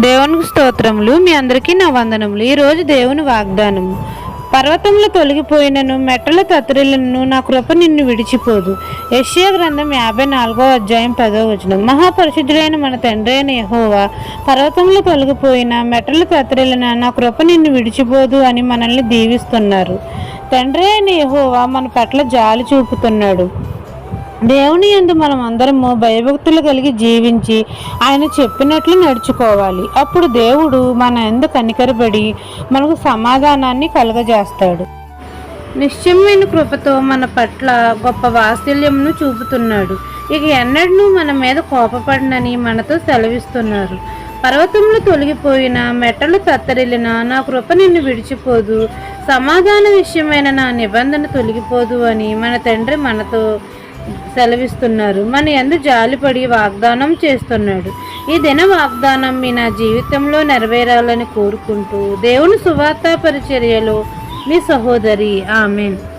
దేవునికి స్తోత్రములు. మీ అందరికీ నా వందనములు. ఈరోజు దేవుని వాగ్దానము. పర్వతములు తొలగిపోయినను, మెట్టలు తత్తరిల్లినను, నా కృప నిన్ను విడిచిపోదు. యెషయా గ్రంథం 54:10. మహాపరిశుద్ధుడైన మన తండ్రి అయిన యెహోవా, పర్వతములు తొలగిపోయిన, మెట్టలు తత్తరిల్లిన, నా కృప నిన్ను విడిచిపోదు అని మనల్ని దీవిస్తున్నారు. తండ్రి అయిన యెహోవా మన పట్ల జాలి చూపుతున్నాడు. దేవుని యందు మనం అందరము భయభక్తులు కలిగి జీవించి ఆయన చెప్పినట్లు నడుచుకోవాలి. అప్పుడు దేవుడు మన యందు కనికరపడి మనకు సమాధానాన్ని కలుగజేస్తాడు. నిశ్చయమైన కృపతో మన పట్ల గొప్ప వాత్సల్యమును చూపుతున్నాడు. ఇక ఎన్నడూ మన మీద కోపపడనని మనతో సెలవిస్తున్నారు. పర్వతములు తొలగిపోయిన, మెట్టలు తత్తరిల్లిన, నా కృప నిన్ను విడిచిపోదు. సమాధాన విషయమైన నా నిబంధన తొలగిపోదు అని మన తండ్రి మనతో సెలవిస్తున్నారు. మన యందు జాలిపడి వాగ్దానం చేస్తున్నాడు. ఈ దిన వాగ్దానం మీ నా జీవితంలో నెరవేరాలని కోరుకుంటూ దేవుని సువార్త పరిచర్యలో మీ సహోదరి. ఆమెన్.